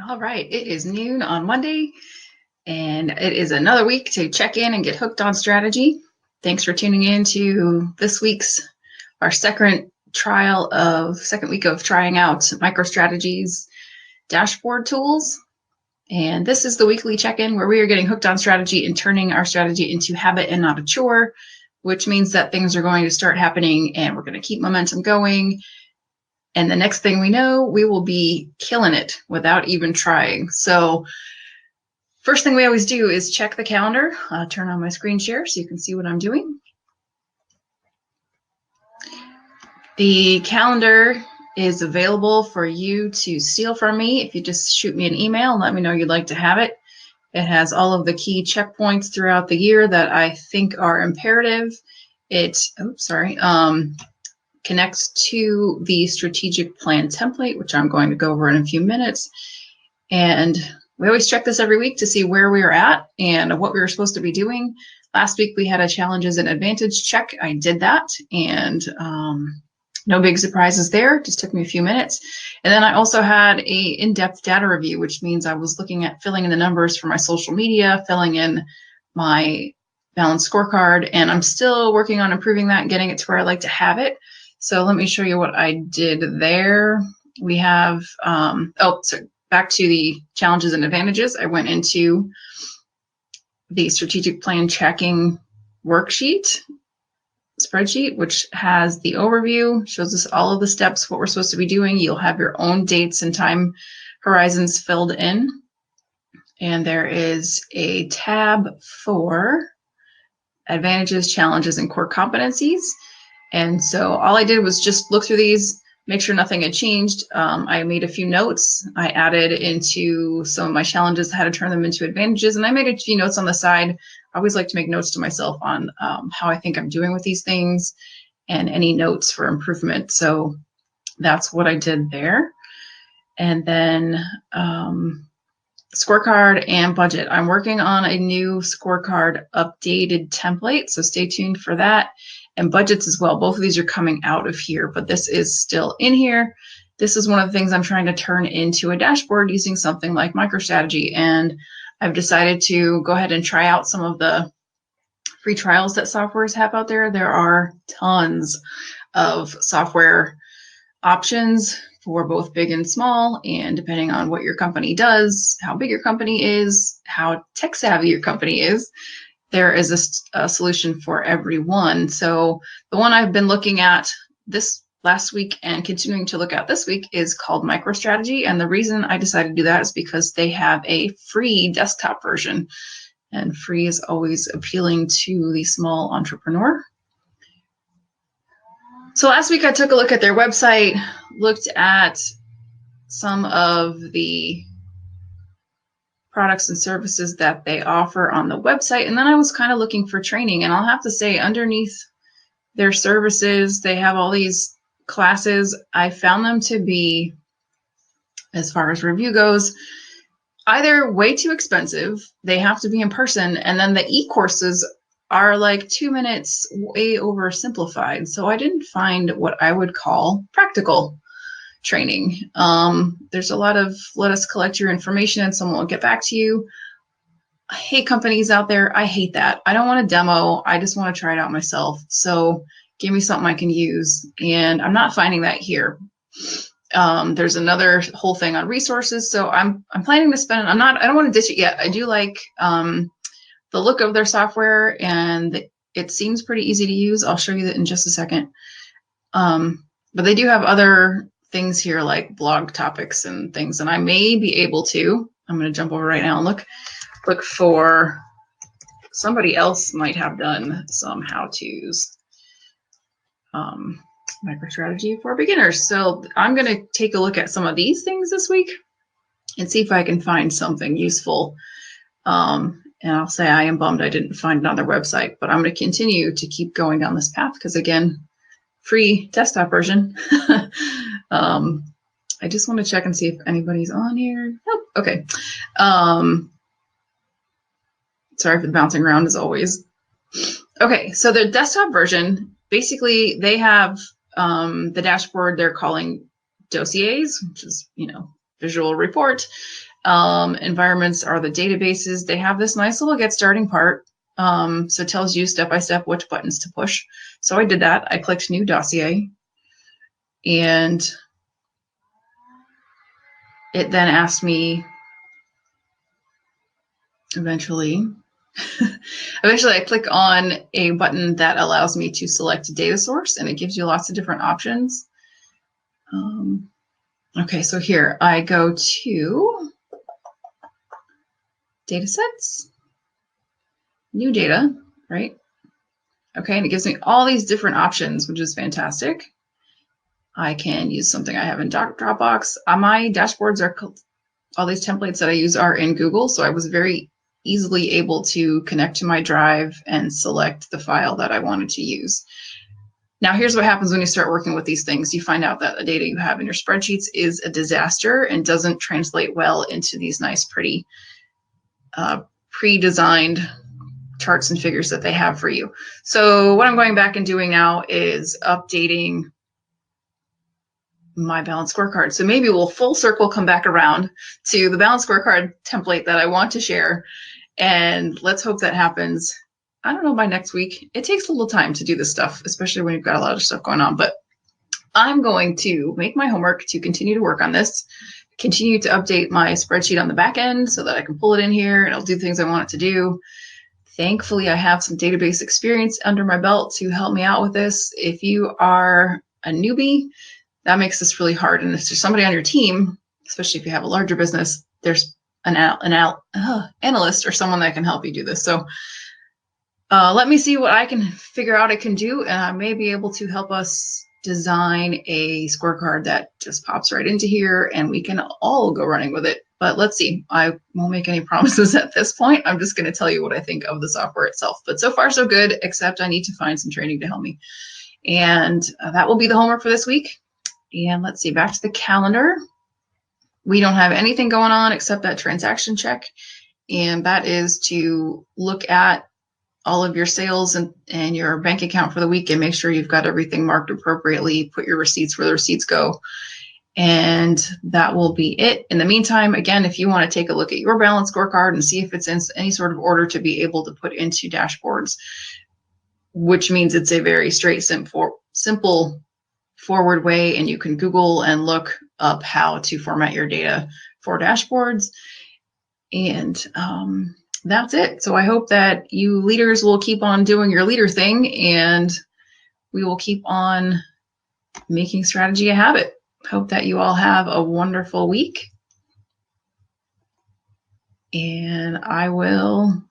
All right, it is noon on Monday, and it is another week to check in and get hooked on strategy. Thanks for tuning in to this week's our second week of trying out MicroStrategy's dashboard tools. And this is the weekly check-in where we are getting hooked on strategy and turning our strategy into habit and not a chore, which means that things are going to start happening and we're going to keep momentum going. And the next thing we know, we will be killing it without even trying. So first thing we always do is check the calendar. Turn on my screen share so you can see what I'm doing. The calendar is available for you to steal from me if you just shoot me an email and let me know you'd like to have it. It has all of the key checkpoints throughout the year that I think are imperative. It connects to the strategic plan template, which I'm going to go over in a few minutes. And we always check this every week to see where we are at and what we were supposed to be doing. Last week we had a challenges and advantage check. I did that, and no big surprises there. Just took me a few minutes. And then I also had a in-depth data review, which means I was looking at filling in the numbers for my social media, filling in my balanced scorecard, and I'm still working on improving that and getting it to where I like to have it. So let me show you what I did there. We have, back to the challenges and advantages. I went into the strategic plan tracking worksheet, spreadsheet, which has the overview, shows us all of the steps, what we're supposed to be doing. You'll have your own dates and time horizons filled in. And there is a tab for advantages, challenges, and core competencies. And so all I did was just look through these, make sure nothing had changed. I made a few notes. I added into some of my challenges how to turn them into advantages. And I made a few notes on the side. I always like to make notes to myself on how I think I'm doing with these things and any notes for improvement. So that's what I did there. And then scorecard and budget. I'm working on a new scorecard updated template, so stay tuned for that. And budgets as well. Both of these are coming out of here, but this is still in here. This is one of the things I'm trying to turn into a dashboard using something like MicroStrategy. And I've decided to go ahead and try out some of the free trials that softwares have out there. There are tons of software options for both big and small, and depending on what your company does, how big your company is, how tech savvy your company is, there is a solution for everyone. So the one I've been looking at this last week and continuing to look at this week is called MicroStrategy. And the reason I decided to do that is because they have a free desktop version, and free is always appealing to the small entrepreneur. So last week I took a look at their website, looked at some of the products and services that they offer on the website, and then I was kind of looking for training. And I'll have to say, underneath their services, they have all these classes. I found them to be, as far as review goes, either way too expensive, they have to be in person, and then the e-courses are like 2 minutes way oversimplified. So I didn't find what I would call practical training. There's a lot of let us collect your information and someone will get back to you. I hate companies out there. I hate that. I don't want a demo. I just want to try it out myself. So give me something I can use. And I'm not finding that here. There's another whole thing on resources. So I'm planning to spend, I don't want to ditch it yet. I do like the look of their software, and it seems pretty easy to use. I'll show you that in just a second. But they do have other things here like blog topics and things, and I may be able to, I'm going to jump over right now and look for, somebody else might have done some how-tos. MicroStrategy for beginners. So I'm going to take a look at some of these things this week and see if I can find something useful. And I'll say I am bummed I didn't find another website, but I'm going to continue to keep going down this path because, again, free desktop version. I just want to check and see if anybody's on here. Nope. Okay. Sorry for the bouncing around as always. Okay, so the desktop version, basically they have the dashboard they're calling dossiers, which is, visual report. Environments are the databases. They have this nice little get starting part. So it tells you step by step which buttons to push. So I did that. I clicked new dossier, and it then asked me eventually I click on a button that allows me to select a data source, and it gives you lots of different options. Okay, so here I go to data sets, new data, right? Okay, and it gives me all these different options, which is fantastic. I can use something I have in Dropbox. My dashboards are, all these templates that I use are in Google, so I was very easily able to connect to my drive and select the file that I wanted to use. Now, here's what happens when you start working with these things. You find out that the data you have in your spreadsheets is a disaster and doesn't translate well into these nice, pretty pre-designed charts and figures that they have for you. So what I'm going back and doing now is updating my balance scorecard. So maybe we'll full circle come back around to the balance scorecard template that I want to share. And let's hope that happens, I don't know, by next week. It takes a little time to do this stuff, especially when you've got a lot of stuff going on. But I'm going to make my homework to continue to work on this, continue to update my spreadsheet on the back end so that I can pull it in here and it'll do things I want it to do. Thankfully, I have some database experience under my belt to help me out with this. If you are a newbie, that makes this really hard. And if there's somebody on your team, especially if you have a larger business, there's an analyst or someone that can help you do this. So let me see what I can figure out I can do, and I may be able to help us design a scorecard that just pops right into here and we can all go running with it. But let's see. I won't make any promises at this point. I'm just going to tell you what I think of the software itself. But so far, so good, except I need to find some training to help me. And that will be the homework for this week. And let's see, back to the calendar. We don't have anything going on except that transaction check. And that is to look at all of your sales and your bank account for the week and make sure you've got everything marked appropriately, put your receipts where the receipts go. And that will be it. In the meantime, again, if you want to take a look at your balance scorecard and see if it's in any sort of order to be able to put into dashboards, which means it's a very straight, simple forward way, and you can Google and look up how to format your data for dashboards. And that's it. So I hope that you leaders will keep on doing your leader thing, and we will keep on making strategy a habit. Hope that you all have a wonderful week, and I will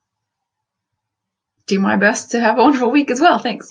do my best to have a wonderful week as well. Thanks.